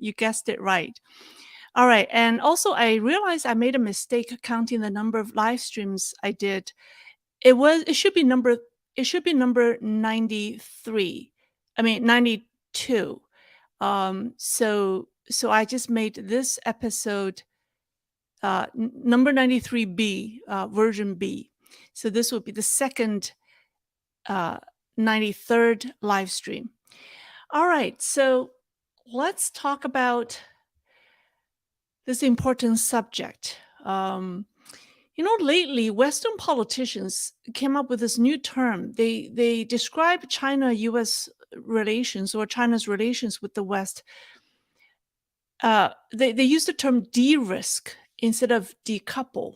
You guessed it right. All right. And also, I realized I made a mistake counting the number of live streams I did. It should be number 93. I mean 92. So I just made this episode number 93B, version B. So this will be the second 93rd live stream. All right, so let's talk about this important subject. Lately, Western politicians came up with this new term. They describe China-U.S. relations or China's relations with the West. They use the term de-risk instead of decouple.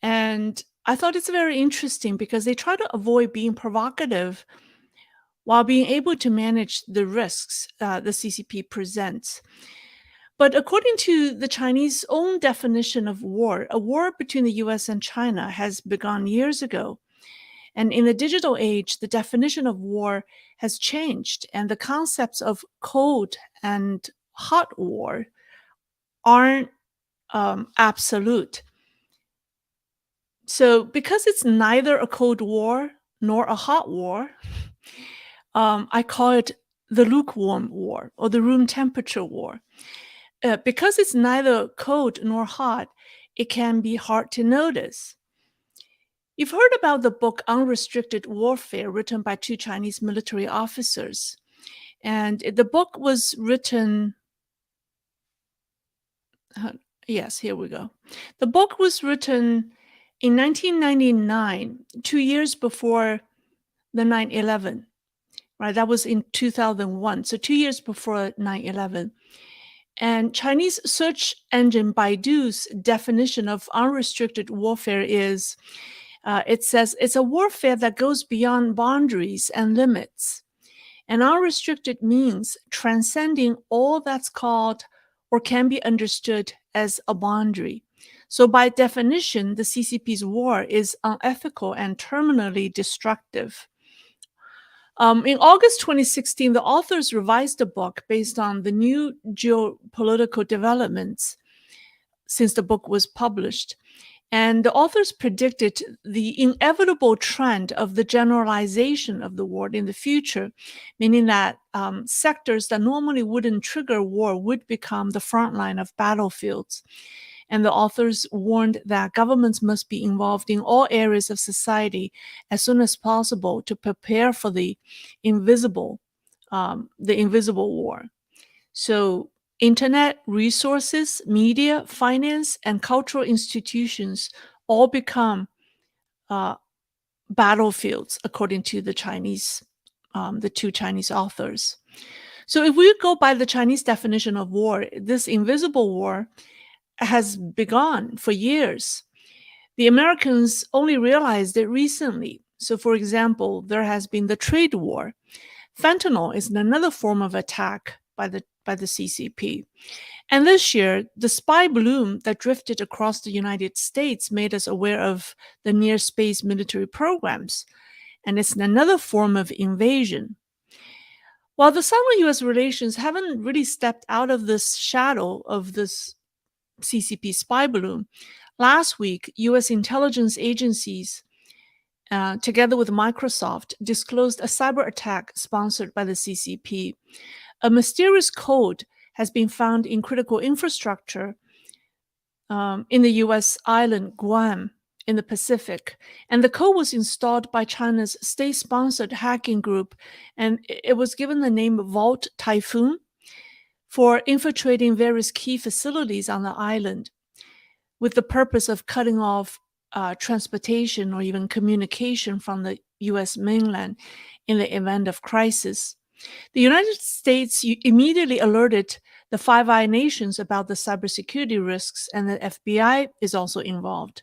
And I thought it's very interesting because they try to avoid being provocative while being able to manage the risks the CCP presents. But according to the Chinese own definition of war, a war between the US and China has begun years ago. And in the digital age, the definition of war has changed, and the concepts of cold and hot war aren't absolute. So because it's neither a cold war nor a hot war, I call it the lukewarm war or the room temperature war. Because it's neither cold nor hot, it can be hard to notice. You've heard about the book Unrestricted Warfare, written by two Chinese military officers. And the book was written... yes, here we go. The book was written in 1999, 2 years before the 9/11. Right, that was in 2001, so 2 years before 9/11. And Chinese search engine Baidu's definition of unrestricted warfare is, it says, it's a warfare that goes beyond boundaries and limits. And unrestricted means transcending all that's called or can be understood as a boundary. So by definition, the CCP's war is unethical and terminally destructive. In August 2016, the authors revised the book based on the new geopolitical developments since the book was published. And the authors predicted the inevitable trend of the generalization of the war in the future, meaning that sectors that normally wouldn't trigger war would become the front line of battlefields. And the authors warned that governments must be involved in all areas of society as soon as possible to prepare for the invisible war. So internet, resources, media, finance, and cultural institutions all become battlefields, according to the two Chinese authors. So if we go by the Chinese definition of war, this invisible war has begun for years. The Americans only realized it recently. So, for example, there has been the trade war. Fentanyl is another form of attack by the CCP. And this year, the spy balloon that drifted across the United States made us aware of the near space military programs. And it's another form of invasion. While the Sino-US relations haven't really stepped out of this shadow of this CCP spy balloon, last week, US intelligence agencies, together with Microsoft, disclosed a cyber attack sponsored by the CCP. A mysterious code has been found in critical infrastructure in the US island Guam in the Pacific. And the code was installed by China's state-sponsored hacking group, and it was given the name Vault Typhoon for infiltrating various key facilities on the island with the purpose of cutting off transportation or even communication from the US mainland in the event of crisis. The United States immediately alerted the Five Eyes nations about the cybersecurity risks, and the FBI is also involved.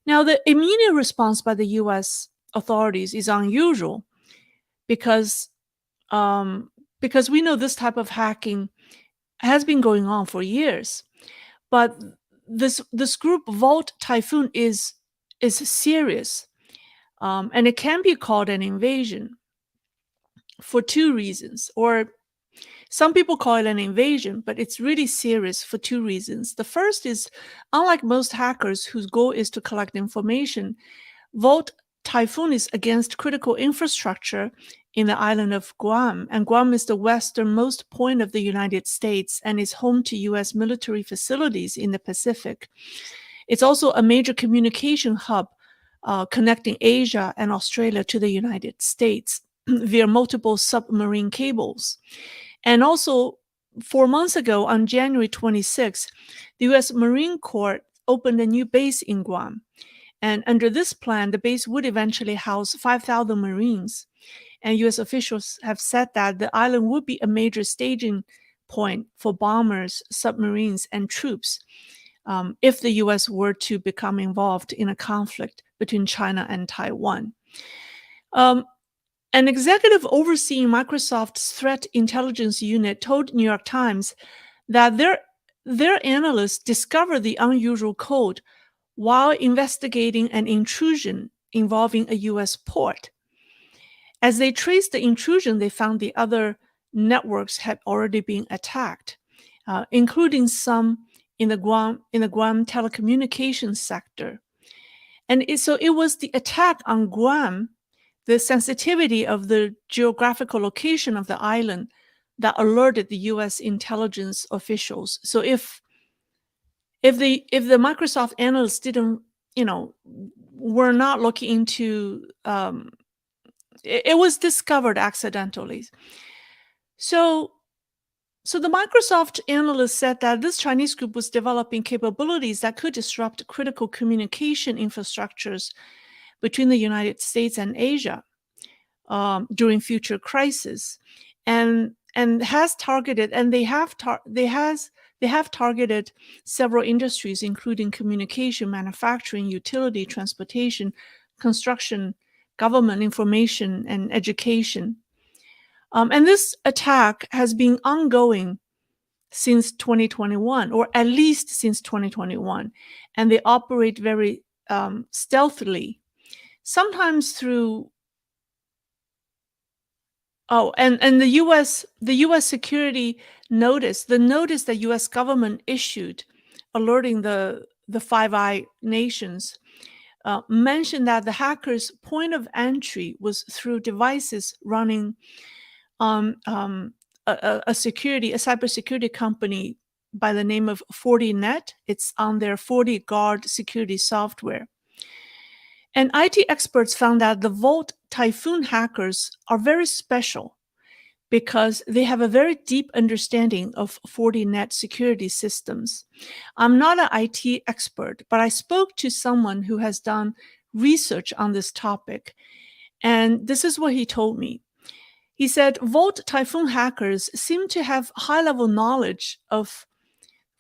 Now, the immediate response by the US authorities is unusual because we know this type of hacking has been going on for years. But this group, Vault Typhoon, is serious, and it can be called an invasion for two reasons. Or Some people call it an invasion, but it's really serious for two reasons. The first is, unlike most hackers whose goal is to collect information, Volt Typhoon is against critical infrastructure in the island of Guam, and Guam is the westernmost point of the United States and is home to U.S. military facilities in the Pacific. It's also a major communication hub connecting Asia and Australia to the United States via multiple submarine cables. And also, 4 months ago, on January 26, the U.S. Marine Corps opened a new base in Guam. And under this plan, the base would eventually house 5,000 Marines. And U.S. officials have said that the island would be a major staging point for bombers, submarines, and troops if the U.S. were to become involved in a conflict between China and Taiwan. An executive overseeing Microsoft's threat intelligence unit told New York Times that their analysts discovered the unusual code while investigating an intrusion involving a U.S. port. As they traced the intrusion, they found the other networks had already been attacked, including some in the Guam telecommunications sector. And so it was the attack on Guam, the sensitivity of the geographical location of the island, that alerted the U.S. intelligence officials. So if the Microsoft analysts didn't, were not looking into, it was discovered accidentally. So the Microsoft analyst said that this Chinese group was developing capabilities that could disrupt critical communication infrastructures between the United States and Asia during future crises, and has targeted, and they have targeted several industries, including communication, manufacturing, utility, transportation, construction, government, information, and education. And this attack has been ongoing since 2021, or at least since 2021, and they operate very stealthily, sometimes through. Oh, and the U.S. security notice, the notice that U.S. government issued, alerting the Five Eyes nations, mentioned that the hackers' point of entry was through devices running on a cybersecurity company by the name of Fortinet. It's on their FortiGuard security software. And IT experts found that the Volt Typhoon hackers are very special because they have a very deep understanding of Fortinet security systems. I'm not an IT expert, but I spoke to someone who has done research on this topic, and this is what he told me. He said Volt Typhoon hackers seem to have high-level knowledge of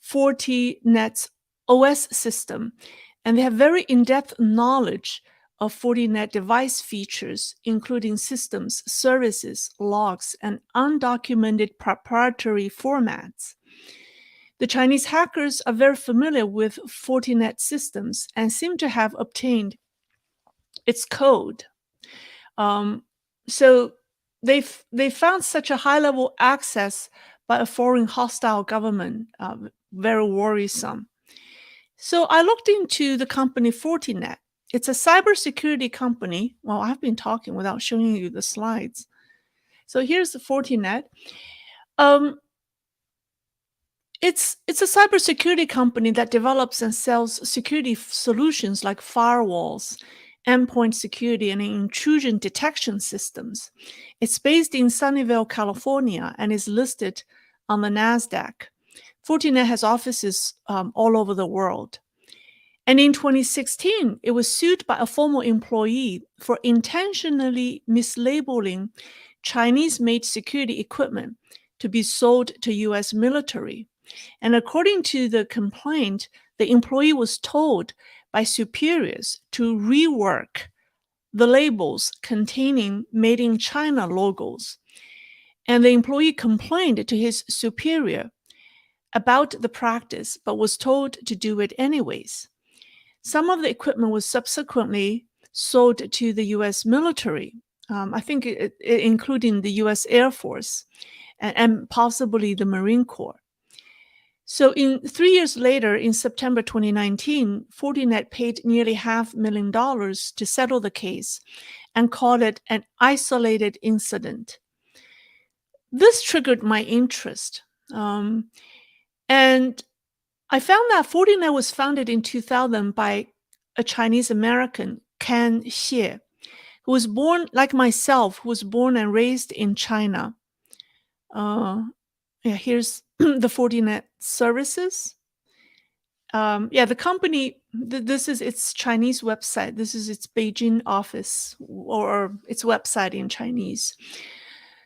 Fortinet's OS system, and they have very in-depth knowledge of Fortinet device features, including systems, services, logs, and undocumented proprietary formats. The Chinese hackers are very familiar with Fortinet systems and seem to have obtained its code. So they found such a high-level access by a foreign hostile government very worrisome. So I looked into the company Fortinet. It's a cybersecurity company. Well, I've been talking without showing you the slides. So here's the Fortinet. It's a cybersecurity company that develops and sells security solutions like firewalls, endpoint security, and intrusion detection systems. It's based in Sunnyvale, California, and is listed on the NASDAQ. Fortinet has offices all over the world. And in 2016, it was sued by a former employee for intentionally mislabeling Chinese-made security equipment to be sold to U.S. military. And according to the complaint, the employee was told by superiors to rework the labels containing Made in China logos. And the employee complained to his superior about the practice, but was told to do it anyways. Some of the equipment was subsequently sold to the U.S. military, I think including the U.S. Air Force. and possibly the Marine Corps. So 3 years later, in September 2019, Fortinet paid nearly $500,000 to settle the case and called it an isolated incident. This triggered my interest. And I found that Fortinet was founded in 2000 by a Chinese American, Ken Xie, who was born, like myself, who was born and raised in China. Here's the Fortinet services. The company, this is its Chinese website. This is its Beijing office or its website in Chinese.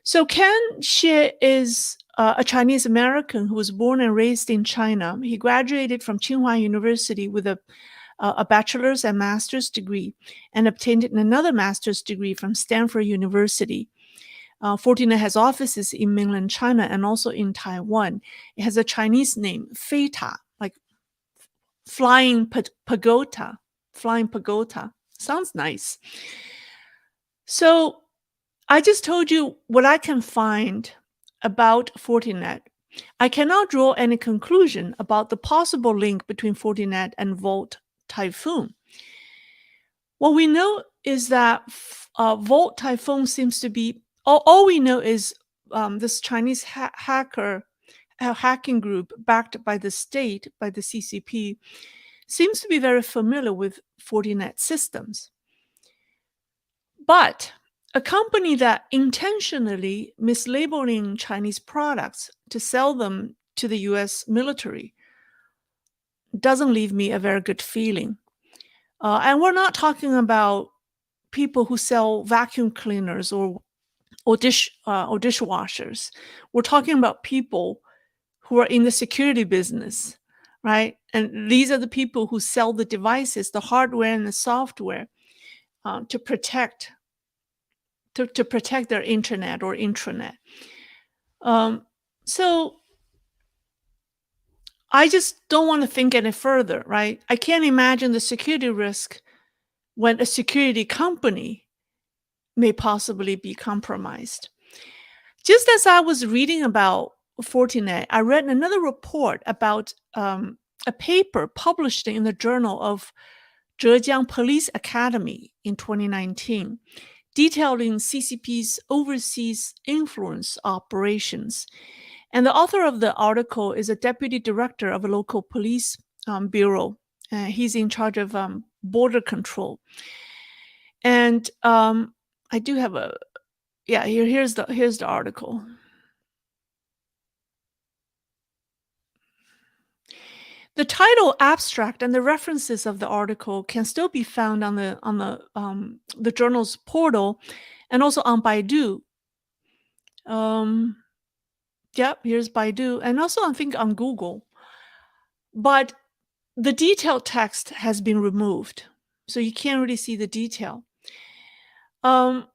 So Ken Xie is a Chinese American who was born and raised in China. He graduated from Tsinghua University with a bachelor's and master's degree and obtained another master's degree from Stanford University. Fortinet has offices in mainland China and also in Taiwan. It has a Chinese name, Feita, like flying pagoda. Sounds nice. So I just told you what I can find about Fortinet. I cannot draw any conclusion about the possible link between Fortinet and Volt Typhoon. What we know is that Volt Typhoon seems to be, all we know is this Chinese hacking group backed by the state, by the CCP, seems to be very familiar with Fortinet systems. But a company that intentionally mislabeling Chinese products to sell them to the US military doesn't leave me a very good feeling. And we're not talking about people who sell vacuum cleaners or dishwashers. We're talking about people who are in the security business, right? And these are the people who sell the devices, the hardware and the software to protect their internet or intranet. So I just don't want to think any further, right? I can't imagine the security risk when a security company may possibly be compromised. Just as I was reading about Fortinet, I read another report about a paper published in the Journal of Zhejiang Police Academy in 2019, detailing CCP's overseas influence operations. And the author of the article is a deputy director of a local police bureau. He's in charge of border control. And I do have here's the article. The title, abstract, and the references of the article can still be found on the journal's portal and also on Baidu. Here's Baidu, and also I think on Google. But the detailed text has been removed, so you can't really see the detail. But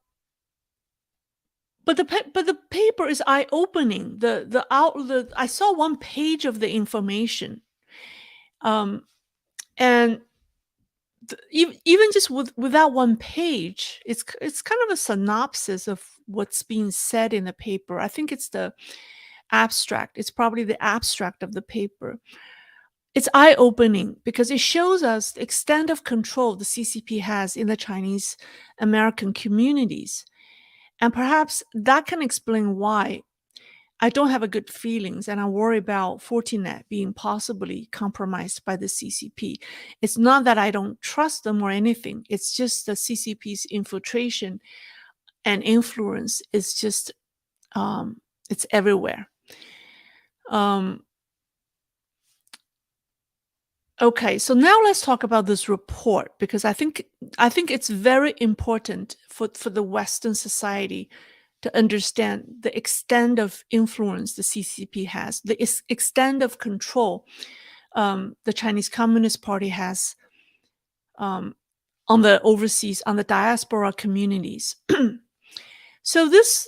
the paper is eye-opening. I saw one page of the information, and even just without one page, it's kind of a synopsis of what's being said in the paper. I think it's the abstract. It's probably the abstract of the paper. It's eye-opening because it shows us the extent of control the CCP has in the Chinese American communities. And perhaps that can explain why I don't have a good feelings and I worry about Fortinet being possibly compromised by the CCP. It's not that I don't trust them or anything. It's just the CCP's infiltration and influence is just, it's everywhere. Okay, so now let's talk about this report because I think it's very important for the Western society to understand the extent of influence the CCP has, the extent of control the Chinese Communist Party has on the diaspora communities. So this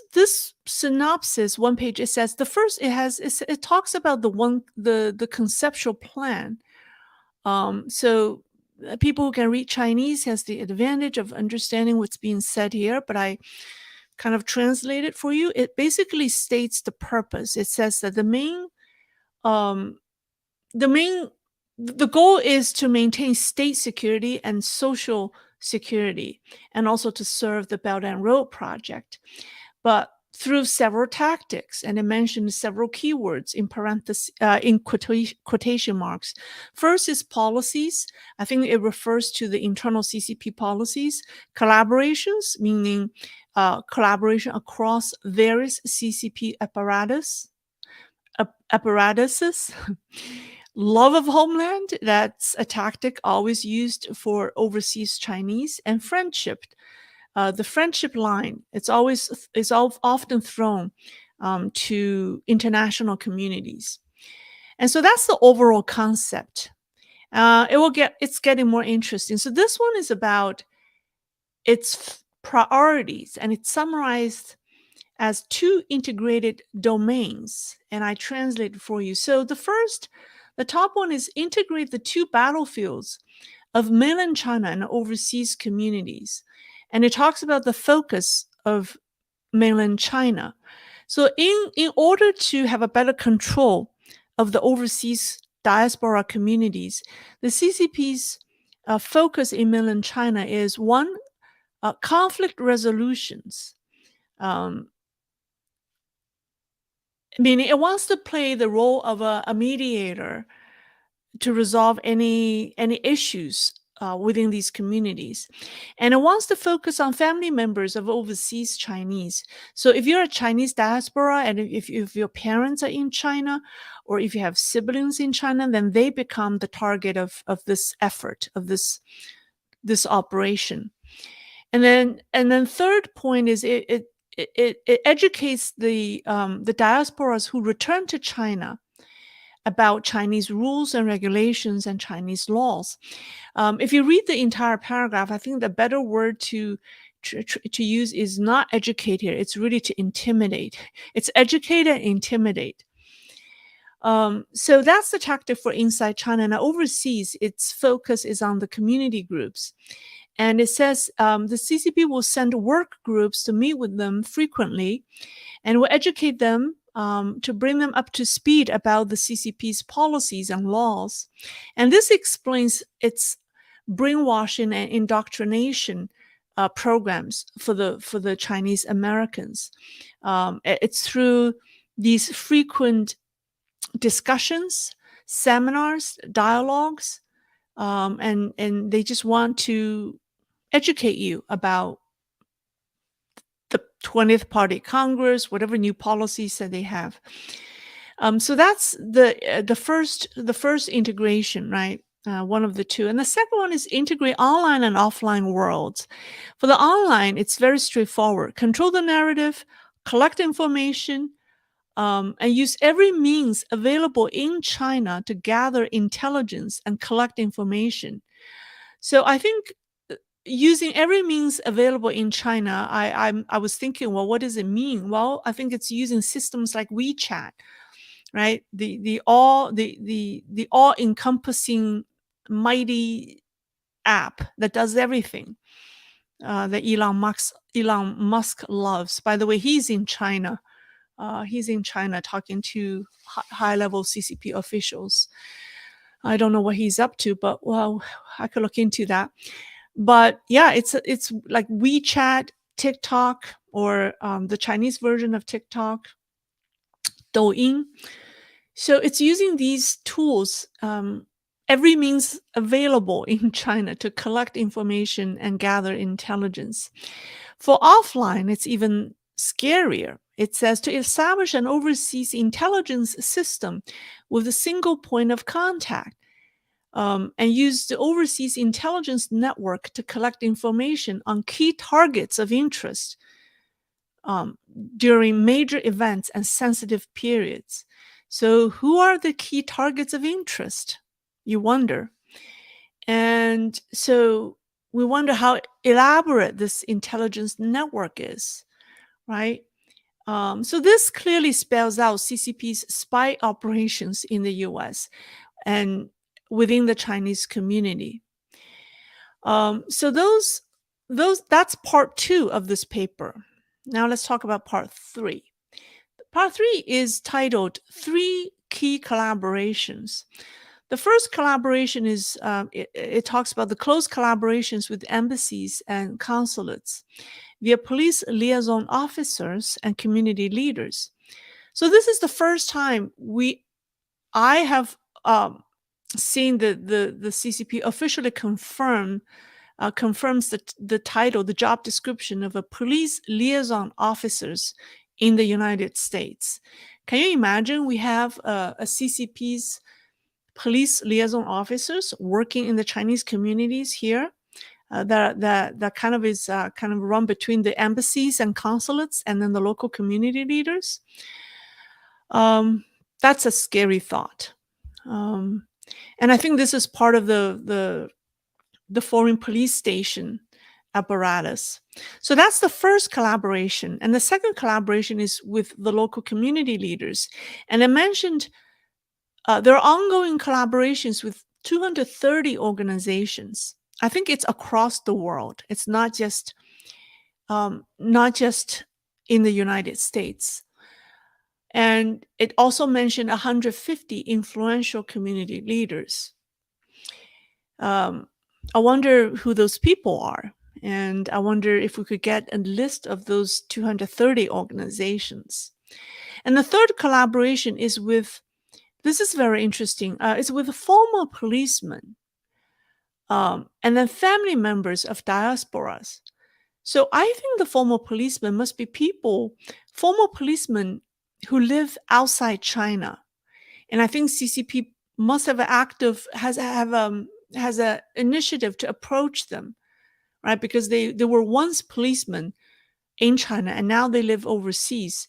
synopsis, one page, it says the first it talks about the conceptual plan. So people who can read Chinese has the advantage of understanding what's being said here, but I kind of translate it for you. It basically states the purpose. It says that um, the goal is to maintain state security and social security, and also to serve the Belt and Road Project, but through several tactics. And it mentioned several keywords in parentheses, in quotation marks. First is policies. I think it refers to the internal CCP policies. Collaborations, meaning collaboration across various CCP apparatuses. Love of homeland, that's a tactic always used for overseas Chinese. And friendship, the friendship line, it's often thrown to international communities. And so that's the overall concept. It's getting more interesting. So this one is about its priorities, and it's summarized as 2 integrated domains, and I translate for you. So the top one is integrate the 2 battlefields of mainland China and overseas communities. And it talks about the focus of mainland China. So in order to have a better control of the overseas diaspora communities, the CCP's focus in mainland China is 1, conflict resolutions. Meaning it wants to play the role of a mediator to resolve any issues within these communities. And it wants to focus on family members of overseas Chinese. So if you're a Chinese diaspora, and if your parents are in China, or if you have siblings in China, then they become the target of this effort, of this operation. And then third point is it educates the diasporas who return to China about Chinese rules and regulations and Chinese laws. If you read the entire paragraph, I think the better word to use is not educate here. It's really to intimidate. It's educate and intimidate. So that's the tactic for inside China. Now overseas, its focus is on the community groups. And it says the CCP will send work groups to meet with them frequently and will educate them to bring them up to speed about the CCP's policies and laws. And this explains its brainwashing and indoctrination programs for the Chinese Americans. It's through these frequent discussions, seminars, dialogues, and they just want to educate you about the 20th Party Congress, whatever new policies that they have. So that's the first integration, right? One of the 2. And the second one is integrate online and offline worlds. For the online, it's very straightforward. Control the narrative, collect information, and use every means available in China to gather intelligence and collect information. So I think using every means available in China, I was thinking, well, what does it mean? Well, I think it's using systems like WeChat, right? The all-encompassing mighty app that does everything that Elon Musk loves. By the way, he's in China. He's in China talking to high-level CCP officials. I don't know what he's up to, but well, I could look into that. But yeah, it's like WeChat, TikTok, or the Chinese version of TikTok, Douyin. So it's using these tools, every means available in China to collect information and gather intelligence. For offline, it's even scarier. It says to establish an overseas intelligence system with a single point of contact, and use the overseas intelligence network to collect information on key targets of interest during major events and sensitive periods. So who are the key targets of interest? You wonder. And so we wonder how elaborate this intelligence network is, right? So this clearly spells out CCP's spy operations in the US and within the Chinese community. So that's part 2 of this paper. Now let's talk about part 3. Part 3 is titled 3 Key Collaborations. The first collaboration is, it talks about the close collaborations with embassies and consulates via police liaison officers and community leaders. So this is the first time I have seen the CCP officially confirms the title, the job description of a police liaison officers in the United States. Can you imagine we have a CCP's police liaison officers working in the Chinese communities here? That kind of is kind of run between the embassies and consulates and then the local community leaders. That's a scary thought. And I think this is part of the foreign police station apparatus. So that's the first collaboration. And the second collaboration is with the local community leaders. And I mentioned there are ongoing collaborations with 230 organizations. I think it's across the world. It's not just in the United States. And it also mentioned 150 influential community leaders. I wonder who those people are. And I wonder if we could get a list of those 230 organizations. And the third collaboration is with, this is very interesting, it's with former policemen and then family members of diasporas. So I think the former policemen must be former policemen who live outside China. And I think CCP must have has an initiative to approach them, right? Because they were once policemen in China and now they live overseas.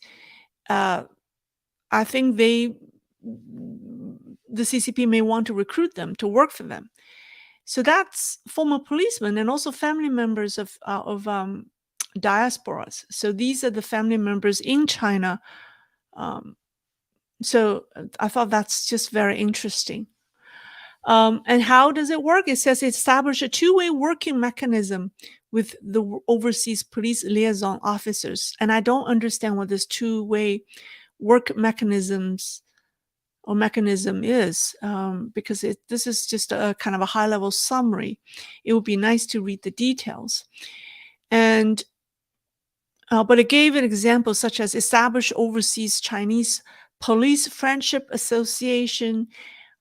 I think the CCP may want to recruit them to work for them. So that's former policemen and also family members of diasporas. So these are the family members in China. So I thought that's just very interesting. And how does it work? It says establish a two-way working mechanism with the overseas police liaison officers. And I don't understand what this two-way work mechanism is, because this is just a kind of a high-level summary. It would be nice to read the details. And but it gave an example such as establish overseas Chinese police friendship association,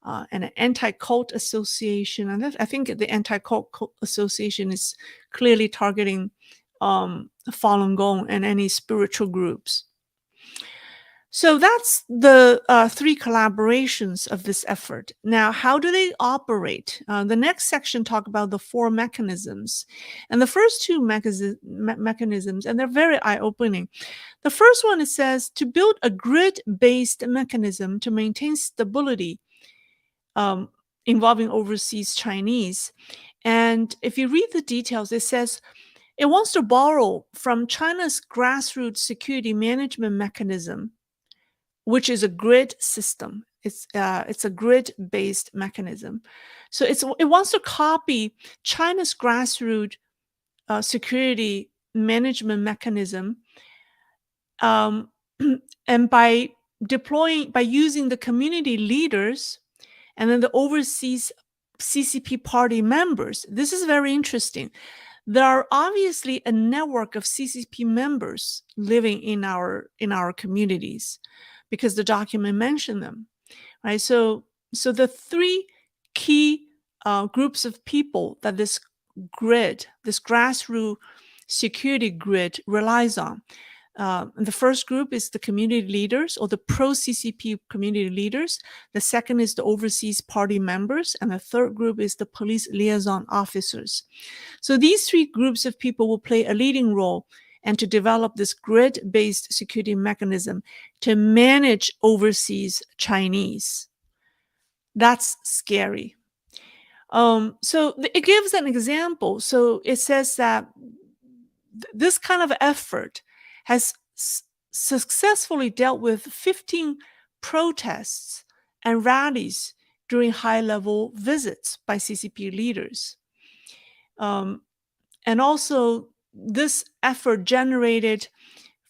and an anti-cult association. And I think the anti-cult association is clearly targeting Falun Gong and any spiritual groups. So that's the 3 collaborations of this effort. Now, how do they operate? The next section talk about the 4 mechanisms. And the first 2 mechanisms, and they're very eye-opening. The first one, it says to build a grid-based mechanism to maintain stability involving overseas Chinese. And if you read the details, it says it wants to borrow from China's grassroots security management mechanism, which is a grid system. It's a grid-based mechanism. So it wants to copy China's grassroots security management mechanism, and by using the community leaders and then the overseas CCP party members. This is very interesting. There are obviously a network of CCP members living in our communities, because the document mentioned them, right? So the 3 key groups of people that this grassroots security grid relies on. The first group is the community leaders, or the pro-CCP community leaders. The second is the overseas party members. And the third group is the police liaison officers. So these 3 groups of people will play a leading role and to develop this grid-based security mechanism to manage overseas Chinese. That's scary. So it gives an example. So it says that this kind of effort has successfully dealt with 15 protests and rallies during high-level visits by CCP leaders. And also, this effort generated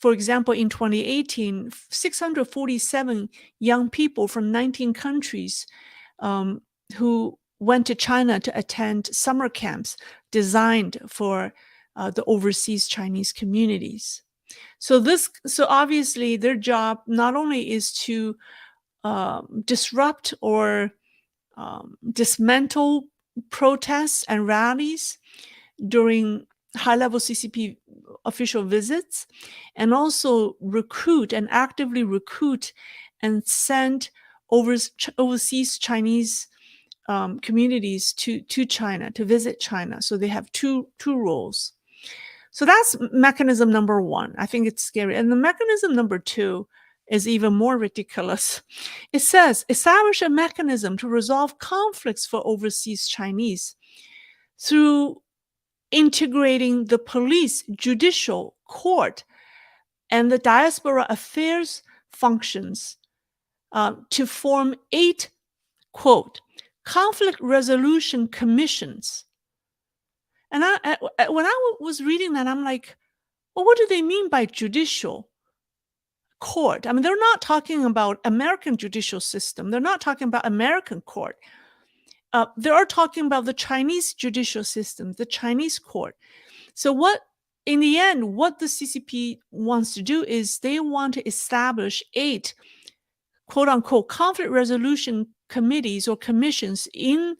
for example, in 2018, 647 young people from 19 countries who went to China to attend summer camps designed for the overseas Chinese communities. So obviously their job not only is to disrupt or dismantle protests and rallies during high-level CCP official visits, and also actively recruit and send overseas Chinese communities to China, to visit China. So they have two roles. So that's mechanism number one. I think it's scary. And the mechanism number two is even more ridiculous. It says, establish a mechanism to resolve conflicts for overseas Chinese through integrating the police, judicial, court, and the diaspora affairs functions to form 8, quote, conflict resolution commissions. And when I was reading that, I'm like, well, what do they mean by judicial court? I mean, they're not talking about American judicial system. They're not talking about American court. They are talking about the Chinese judicial system, the Chinese court. So in the end, what the CCP wants to do is they want to establish 8, quote unquote, conflict resolution committees or commissions in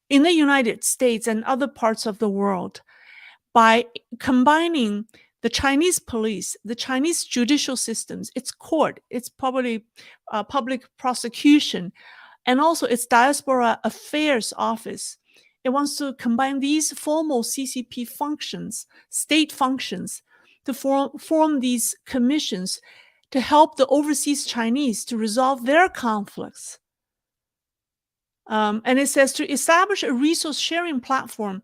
the United States and other parts of the world by combining the Chinese police, the Chinese judicial systems, its court, its probably public prosecution, and also its diaspora affairs office. It wants to combine these formal CCP functions, state functions, to form these commissions to help the overseas Chinese to resolve their conflicts. And it says to establish a resource sharing platform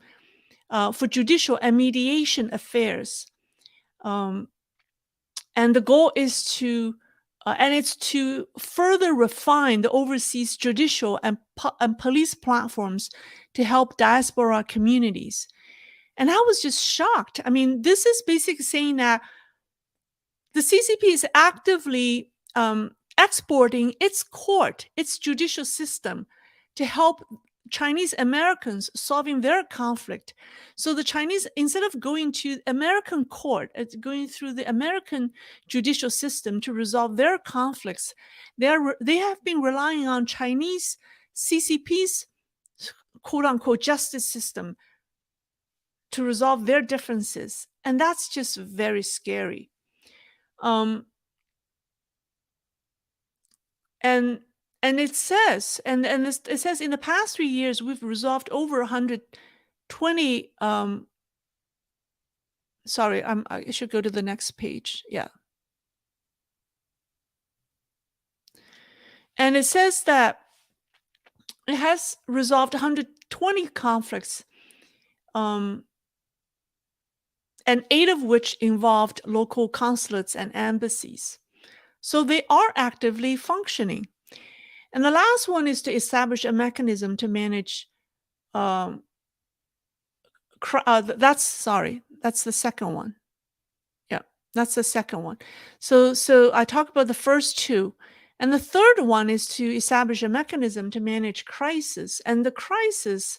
for judicial and mediation affairs. And the goal is to further refine the overseas judicial and police platforms to help diaspora communities. And I was just shocked. I mean, this is basically saying that the CCP is actively exporting its court, its judicial system to help Chinese Americans solving their conflict. So the Chinese, instead of going to American court, going through the American judicial system to resolve their conflicts, they have been relying on Chinese CCP's quote unquote justice system to resolve their differences. And that's just very scary. And it says, it says in the past 3 years, we've resolved over 120. Sorry, I should go to the next page. Yeah. And it says that it has resolved 120 conflicts, and 8 of which involved local consulates and embassies. So they are actively functioning. And the last one is to establish a mechanism to manage. That's the second one. Yeah, that's the second one. So I talked about the first 2. And the third one is to establish a mechanism to manage crisis. And the crisis,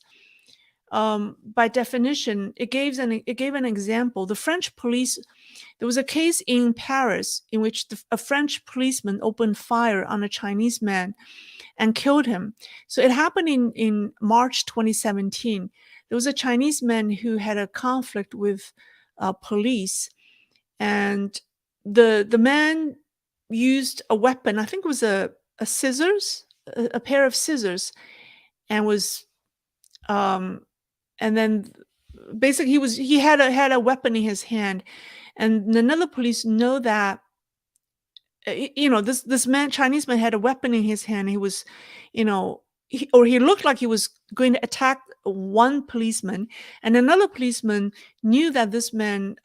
by definition, it gave an example. The French police, there was a case in Paris in which a French policeman opened fire on a Chinese man and killed him. So it happened in March 2017. There was a Chinese man who had a conflict with police, and the man used a weapon. I think it was a pair of scissors, and was and then basically he had a weapon in his hand, and another police know that this Chinese man had a weapon in his hand. He was, he looked like he was going to attack one policeman, and another policeman knew that this man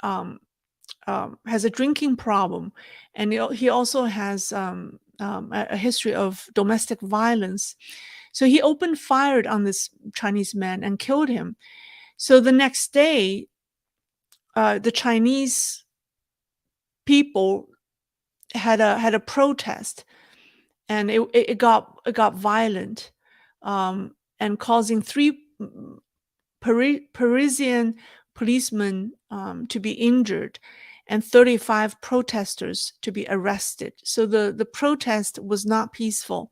has a drinking problem, and he also has a history of domestic violence. So he opened fire on this Chinese man and killed him. So the next day, the Chinese people had a protest, and it got violent, and causing 3 Parisian policemen to be injured and 35 protesters to be arrested. So the protest was not peaceful.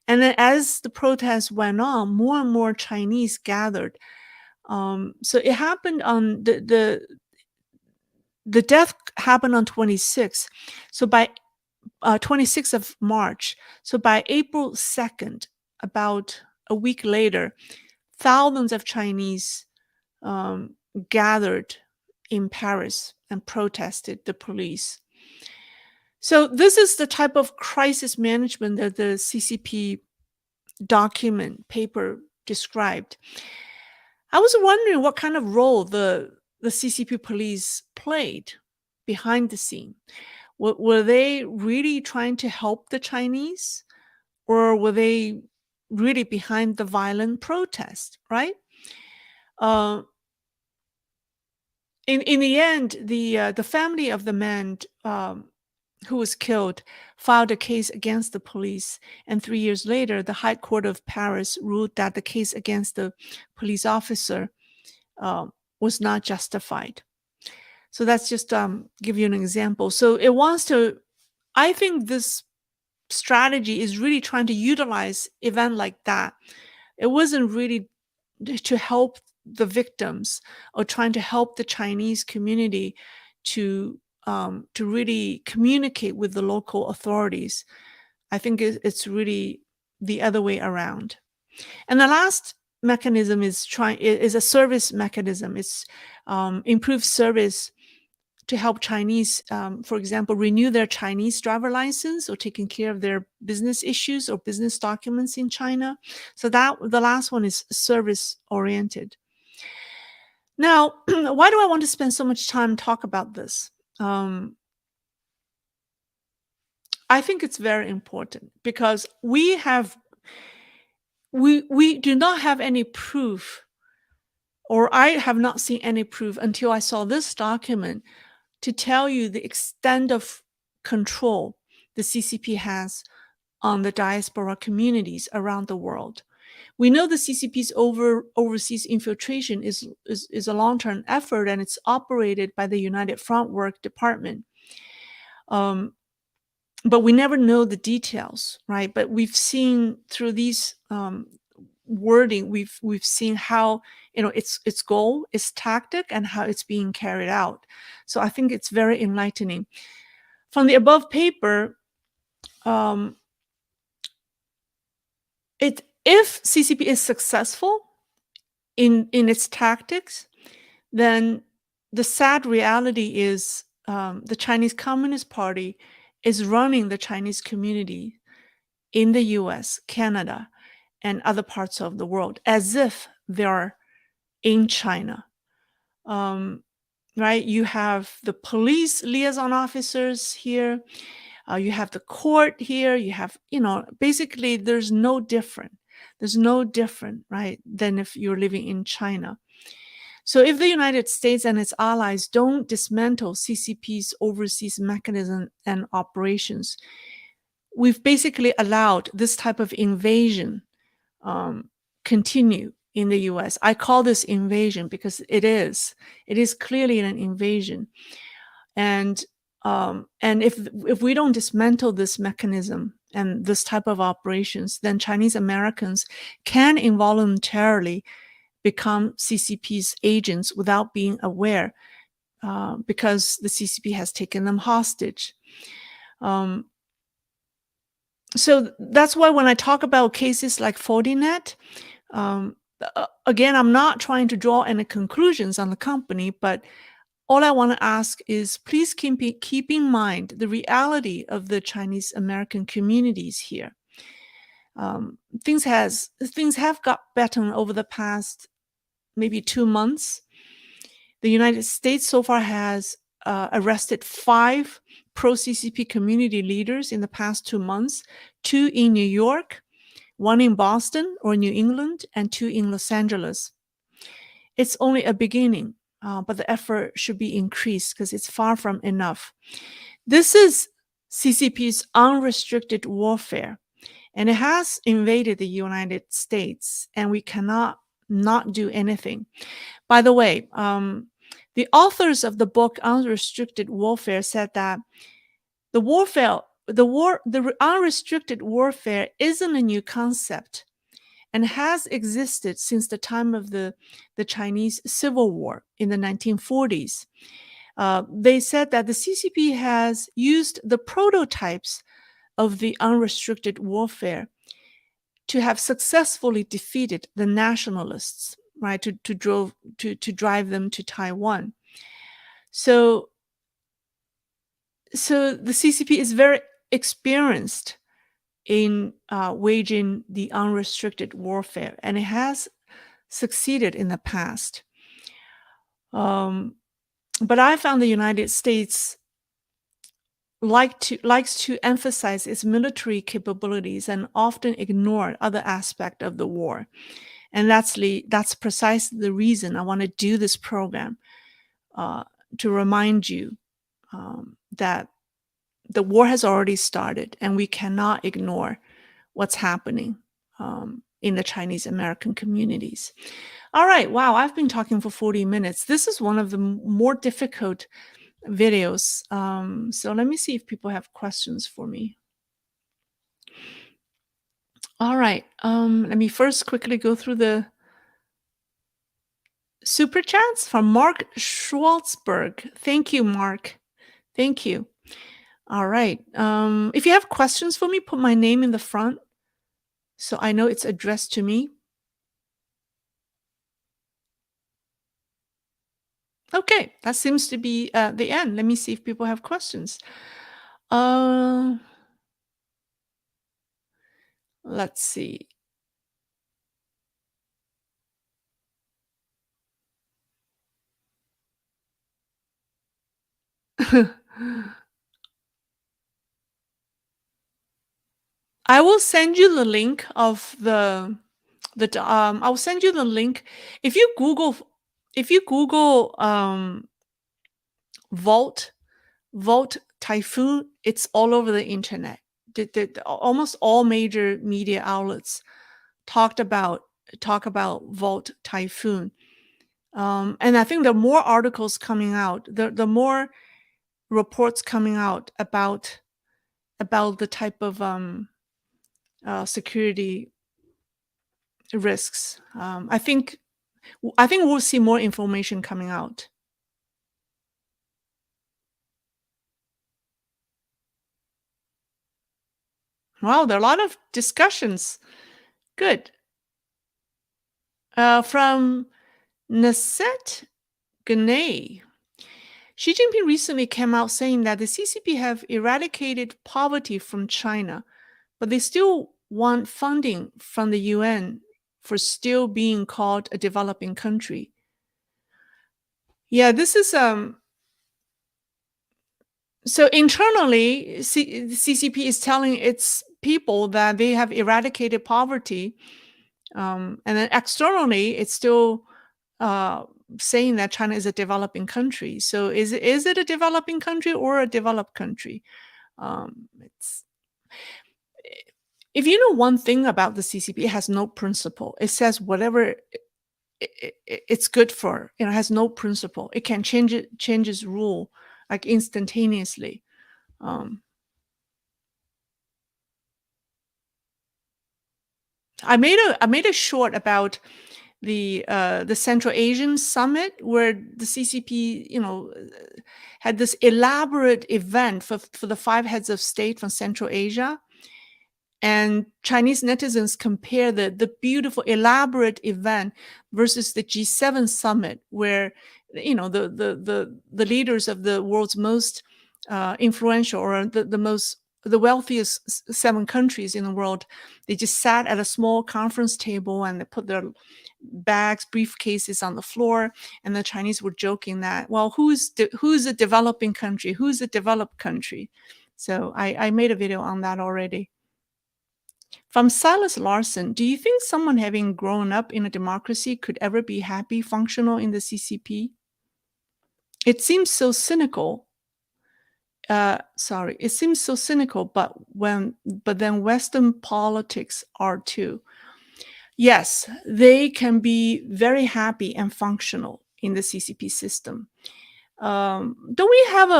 And then as the protest went on, more and more Chinese gathered. So it happened on the death happened on 26th. So by 26th of March. So by April 2nd, about a week later, thousands of Chinese gathered in Paris and protested the police. So this is the type of crisis management that the CCP document paper described. I was wondering what kind of role the CCP police played behind the scene. Were they really trying to help the Chinese, or were they really behind the violent protest, right? In the end, the family of the man who was killed filed a case against the police, and 3 years later, the High Court of Paris ruled that the case against the police officer was not justified. So that's just give you an example. So it wants to. I think this strategy is really trying to utilize event like that. It wasn't really to help the victims or trying to help the Chinese community to really communicate with the local authorities. I think it's really the other way around. And the last mechanism is a service mechanism. It's improved service to help Chinese, for example, renew their Chinese driver license or taking care of their business issues or business documents in China. So that the last one is service oriented. Now, why do I want to spend so much time talk about this? I think it's very important because we do not have any proof, or I have not seen any proof until I saw this document to tell you the extent of control the CCP has on the diaspora communities around the world. We know the CCP's overseas infiltration is a long-term effort, and it's operated by the United Front Work Department. But we never know the details, right? But we've seen through these wording, we've seen how its goal, its tactic, and how it's being carried out. So I think it's very enlightening. From the above paper, if CCP is successful in its tactics, then the sad reality is the Chinese Communist Party is running the Chinese community in the US, Canada, and other parts of the world as if they're in China. Right? You have the police liaison officers here. You have the court here. You have, basically there's no different. There's no different, right, than if you're living in China. So if the United States and its allies don't dismantle CCP's overseas mechanism and operations, we've basically allowed this type of invasion continue in the US. I call this invasion because it is clearly an invasion. And if we don't dismantle this mechanism and this type of operations, then Chinese Americans can involuntarily become CCP's agents without being aware, because the CCP has taken them hostage. So that's why when I talk about cases like Fortinet, again, I'm not trying to draw any conclusions on the company, but all I want to ask is please keep in mind the reality of the Chinese American communities here. Things have got better over the past maybe 2 months. The United States so far has arrested 5 pro-CCP community leaders in the past 2 months, 2 in New York, 1 in Boston or New England, and 2 in Los Angeles. It's only a beginning. but the effort should be increased because it's far from enough. This is CCP's unrestricted warfare, and it has invaded the United States, and we cannot not do anything. By the way, the authors of the book Unrestricted Warfare said that the unrestricted warfare isn't a new concept and has existed since the time of the Chinese Civil War in the 1940s. They said that the CCP has used the prototypes of the unrestricted warfare to have successfully defeated the nationalists, right? To drive them to Taiwan. So the CCP is very experienced in waging the unrestricted warfare, and it has succeeded in the past. But I found the United States likes to emphasize its military capabilities and often ignore other aspects of the war. And that's precisely the reason I want to do this program, to remind you that the war has already started and we cannot ignore what's happening in the Chinese American communities. All right, wow, I've been talking for 40 minutes. This is one of the more difficult videos. So let me see if people have questions for me. All right, let me first quickly go through the super chats from Mark Schwartzberg. Thank you, Mark. Thank you. All right. If you have questions for me, put my name in the front so I know it's addressed to me. Okay, that seems to be the end. Let me see if people have questions. Let's see. I will send you the link of I'll send you the link. If you Google Vault Typhoon, it's all over the internet. Almost all major media outlets talk about Vault Typhoon. And I think the more articles coming out, the more reports coming out about the type of security risks. I think we'll see more information coming out. Wow, there are a lot of discussions. Good. From Nasset Ghanay. Xi Jinping recently came out saying that the CCP have eradicated poverty from China, but they still want funding from the UN for still being called a developing country. Yeah, this is so internally, CCP is telling its people that they have eradicated poverty, and then externally, it's still saying that China is a developing country. So is it a developing country or a developed country? It's If you know one thing about the CCP, it has no principle. It says whatever it's good for. It has no principle. It can change its rule like instantaneously. I made a short about the Central Asian summit where the CCP, had this elaborate event for the 5 heads of state from Central Asia. And Chinese netizens compare the beautiful, elaborate event versus the G7 summit, where the leaders of the world's most influential or the wealthiest 7 countries in the world, they just sat at a small conference table and they put their bags, briefcases on the floor, and the Chinese were joking that, well, who's a developing country? Who's a developed country? So I made a video on that already. From Silas Larson, do you think someone having grown up in a democracy could ever be happy, functional in the CCP? It seems so cynical. Sorry, it seems so cynical, but then Western politics are too. Yes, they can be very happy and functional in the CCP system. Don't we have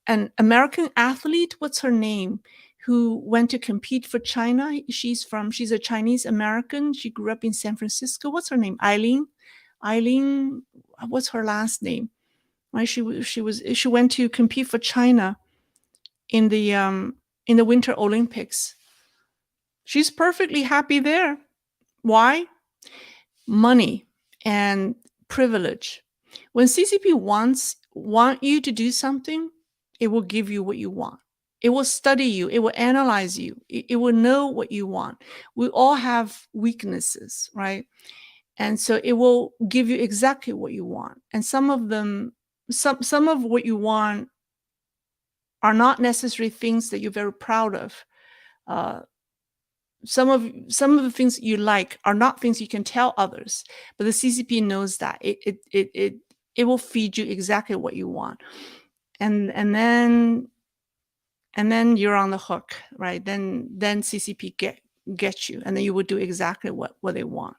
an American athlete? What's her name? Who went to compete for China? She's a Chinese American. She grew up in San Francisco. What's her name? Eileen. What's her last name? Right? She went to compete for China in the Winter Olympics. She's perfectly happy there. Why? Money and privilege. When CCP want you to do something, it will give you what you want. It will study you. It will analyze you. It will know what you want. We all have weaknesses, right? And so it will give you exactly what you want. And some of them, some of what you want are not necessarily things that you're very proud of. Uh, some of the things you like are not things you can tell others, but the CCP knows that it will feed you exactly what you want, and then you're on the hook, right? Then CCP get you, and then you will do exactly what they want.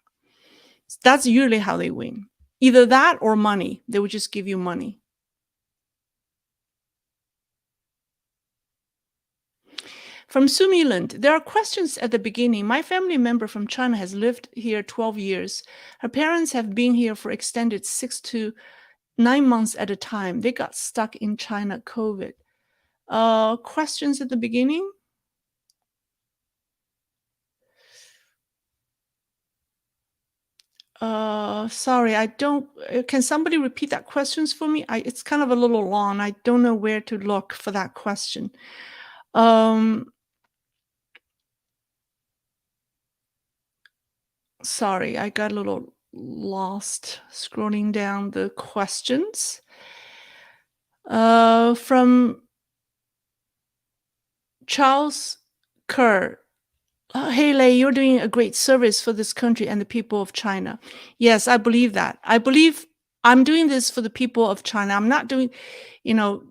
That's usually how they win. Either that or money. They would just give you money. From Sumiland, there are questions at the beginning. My family member from China has lived here 12 years. Her parents have been here for extended 6 to 9 months at a time. They got stuck in China COVID. Questions at the beginning? Sorry, I don't. Can somebody repeat that questions for me? It's kind of a little long. I don't know where to look for that question. Sorry, I got a little lost scrolling down the questions. From Charles Kerr. Hey, Lei, you're doing a great service for this country and the people of China. Yes, I believe that. I believe I'm doing this for the people of China. I'm not doing, you know,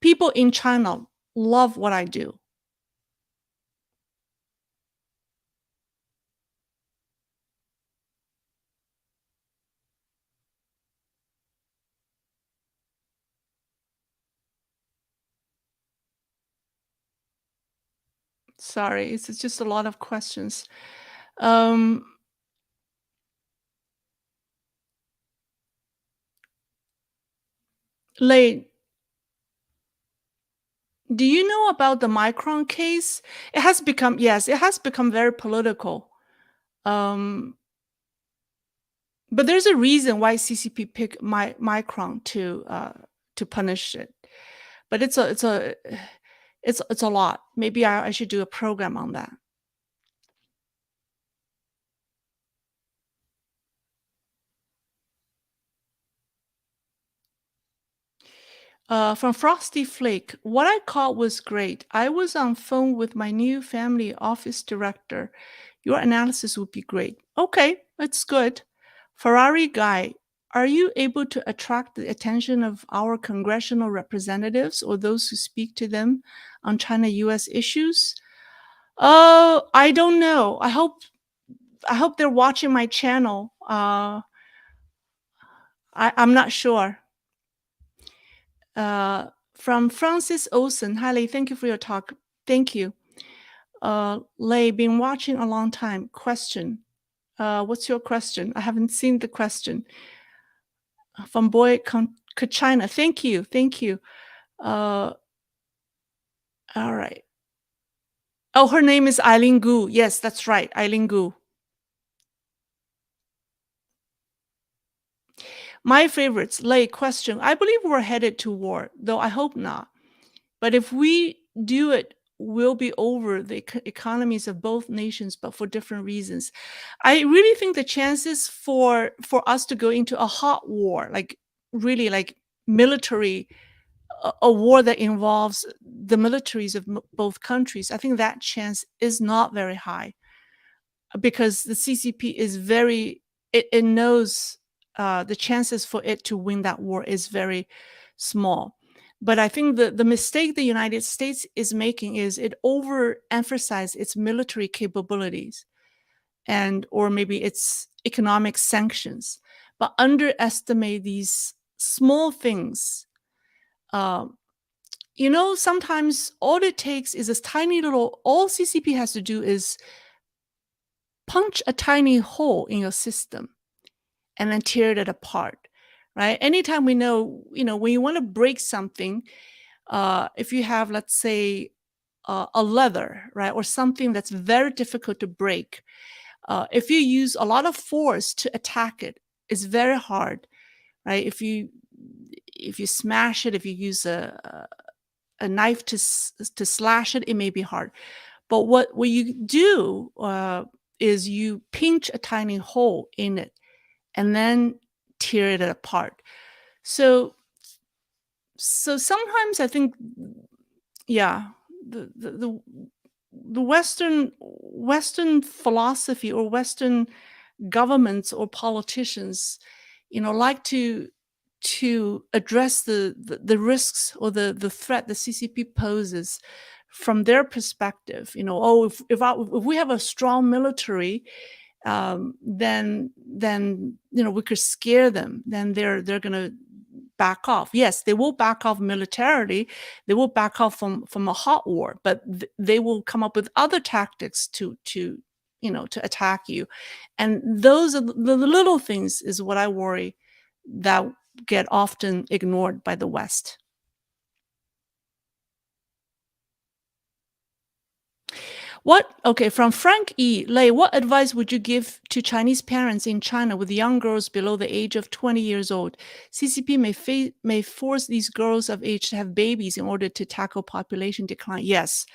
people in China love what I do. Sorry, it's just a lot of questions. Um, Lei, do you know about the Micron case? Yes, it has become very political. Um, but there's a reason why CCP picked Micron to punish it. But it's a lot. Maybe I should do a program on that. From Frosty Flake, what I caught was great. I was on phone with my new family office director. Your analysis would be great. Okay, that's good. Ferrari guy, are you able to attract the attention of our congressional representatives or those who speak to them on China-US issues? I don't know. I hope they're watching my channel. I'm not sure. Uh, from Francis Olsen. Hi, Lei. Thank you for your talk. Thank you. Lei, been watching a long time. Question. What's your question? I haven't seen the question. From Boy Kachina. Thank you. Thank you. All right. Oh, her name is Eileen Gu. Yes, that's right. Eileen Gu. My favorites. Lei, question. I believe we're headed to war, though I hope not. But if we do it, we'll be over the economies of both nations, but for different reasons. I really think the chances for us to go into a hot war, like really like military, a war that involves the militaries of both countries, I think that chance is not very high because the CCP is very, it knows the chances for it to win that war is very small. But I think the mistake the United States is making is it overemphasizes its military capabilities and or maybe its economic sanctions, but underestimate these small things. Um, sometimes all it takes is this tiny little, all CCP has to do is punch a tiny hole in your system and then tear it apart, right? Anytime we know, when you want to break something, if you have, let's say, a leather, right, or something that's very difficult to break, if you use a lot of force to attack it, it's very hard, right? If you smash it, if you use a knife to slash it, it may be hard. But what you do is you pinch a tiny hole in it and then tear it apart. So sometimes I think, yeah, the Western philosophy or Western governments or politicians, like to address the risks or the threat the CCP poses from their perspective. Oh, if we have a strong military, then we could scare them. Then they're going to back off. Yes, they will back off militarily. They will back off from a hot war, but they will come up with other tactics to attack you. And those are the little things is what I worry that get often ignored by the West. From Frank E. Lei, what advice would you give to Chinese parents in China with young girls below the age of 20 years old? CCP may force these girls of age to have babies in order to tackle population decline. Yes,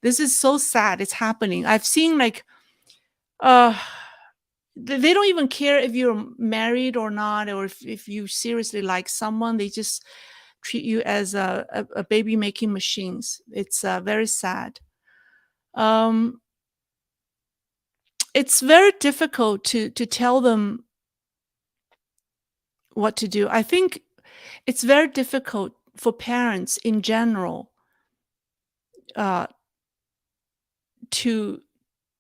this is so sad. It's happening. I've seen they don't even care if you're married or not, or if you seriously like someone. They just treat you as a baby making machines. It's very sad. It's very difficult to tell them what to do. I think it's very difficult for parents in general uh, to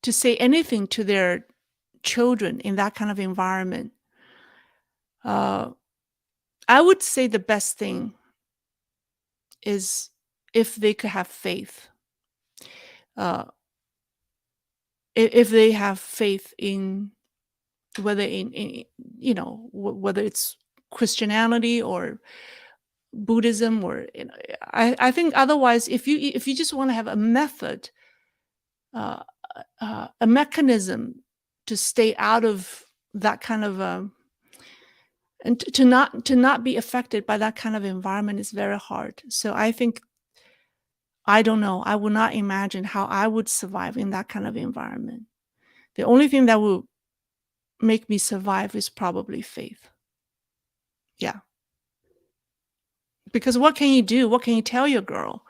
say anything to their children in that kind of environment. I would say the best thing is if they could have faith. If they have faith in whether whether it's Christianity or Buddhism, or I think otherwise, if you just want to have a method, uh, a mechanism to stay out of that kind of and to not be affected by that kind of environment is very hard. So I think, I don't know, I would not imagine how I would survive in that kind of environment. The only thing that will make me survive is probably faith. Yeah. Because what can you do? What can you tell your girl?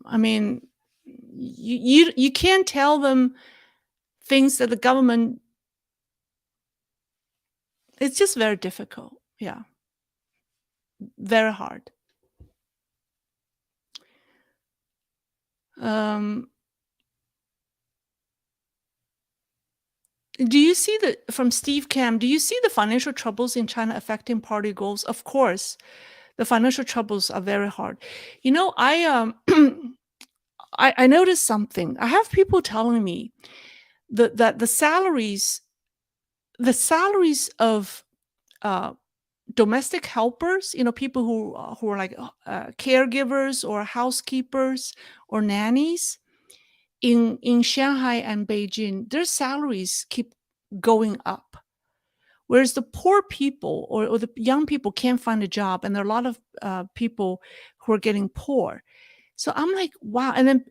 I mean, you can't tell them things that the government. It's just very difficult. Yeah. Very hard. Do you see from Steve Cam, do you see the financial troubles in China affecting party goals? Of course, the financial troubles are very hard. I I noticed something. I have people telling me that the salaries of domestic helpers, people who are like caregivers or housekeepers or nannies in Shanghai and Beijing, their salaries keep going up. Whereas the poor people or the young people can't find a job, and there are a lot of people who are getting poor. So I'm like, wow. And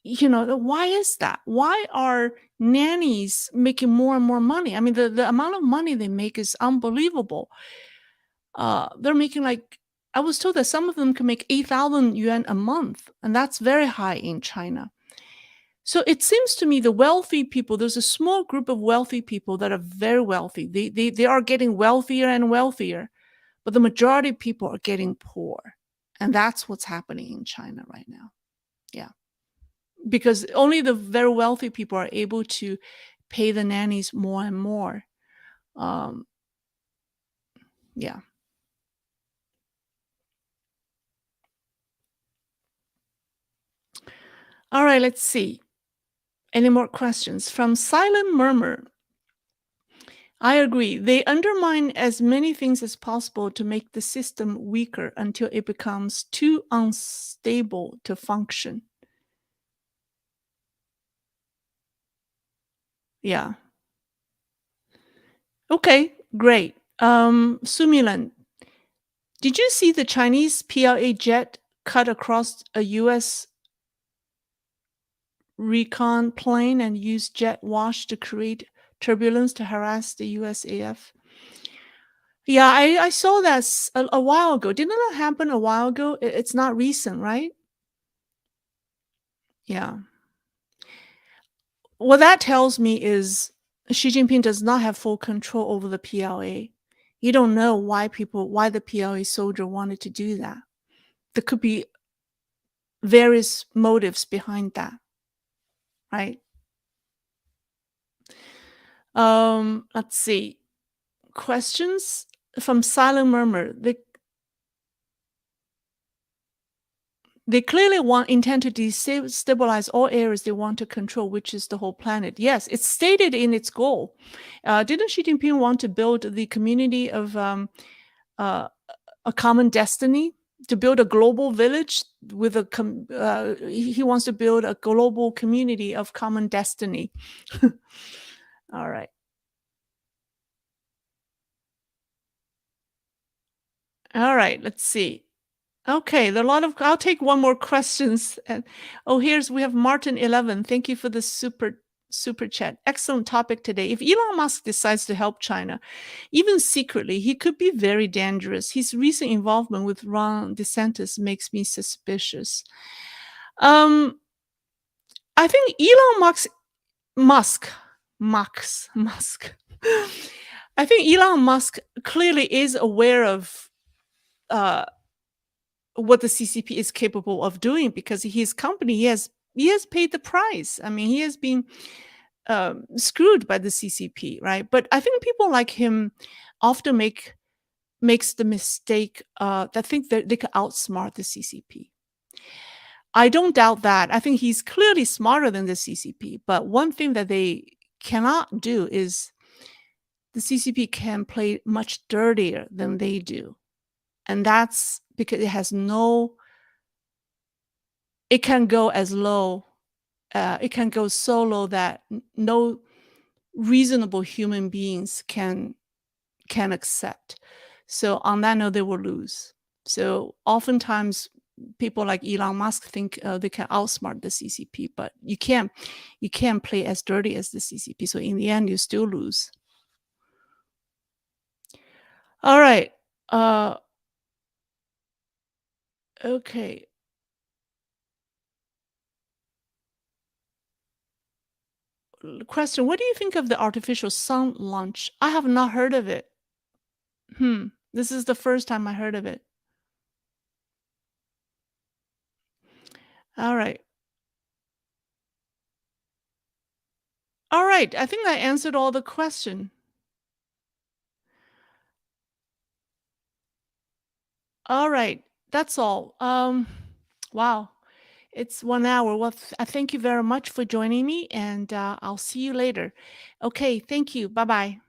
why is that? Why are nannies making more and more money? I mean, the amount of money they make is unbelievable. They're making I was told that some of them can make 8,000 yuan a month, and that's very high in China. So it seems to me the wealthy people, there's a small group of wealthy people that are very wealthy. They are getting wealthier and wealthier, but the majority of people are getting poor. And that's what's happening in China right now. Yeah. Because only the very wealthy people are able to pay the nannies more and more. Um, yeah. All right, let's see. Any more questions? From Silent Murmur. I agree. They undermine as many things as possible to make the system weaker until it becomes too unstable to function. Yeah. Okay, great. Sumilan, did you see the Chinese PLA jet cut across a US recon plane and use jet wash to create turbulence to harass the USAF? Yeah, I saw that a while ago. Didn't that happen a while ago? It's not recent, right? Yeah. What that tells me is Xi Jinping does not have full control over the PLA. You don't know why the PLA soldier wanted to do that. There could be various motives behind that, right? Let's see. Questions from Silent Murmur. They clearly intend to destabilize all areas they want to control, which is the whole planet. Yes, it's stated in its goal. Didn't Xi Jinping want to build the community of uh, a common destiny? To build a global village with he wants to build a global community of common destiny. All right. All right. Let's see. Okay, there are a lot of. I'll take one more questions. And we have Martin 11. Thank you for the super chat. Excellent topic today. If Elon Musk decides to help China, even secretly, he could be very dangerous. His recent involvement with Ron DeSantis makes me suspicious. Um, I think Musk, Musk. I think Elon Musk clearly is aware of uh, what the CCP is capable of doing because his company he has paid the price. I mean, he has been screwed by the CCP, right? But I think people like him often makes the mistake that think that they can outsmart the CCP. I don't doubt that. I think he's clearly smarter than the CCP. But one thing that they cannot do is the CCP can play much dirtier than they do. And that's because it can go as low, it can go so low that no reasonable human beings can accept. So on that note, they will lose. So oftentimes people like Elon Musk think they can outsmart the CCP, but you can't play as dirty as the CCP. So in the end, you still lose. All right. Uh, okay. Question: what do you think of the artificial sun launch? I have not heard of it. This is the first time I heard of it. All right. All right. I think I answered all the question. All right. That's all. Wow. It's 1 hour. Well, I thank you very much for joining me, and I'll see you later. Okay. Thank you. Bye bye.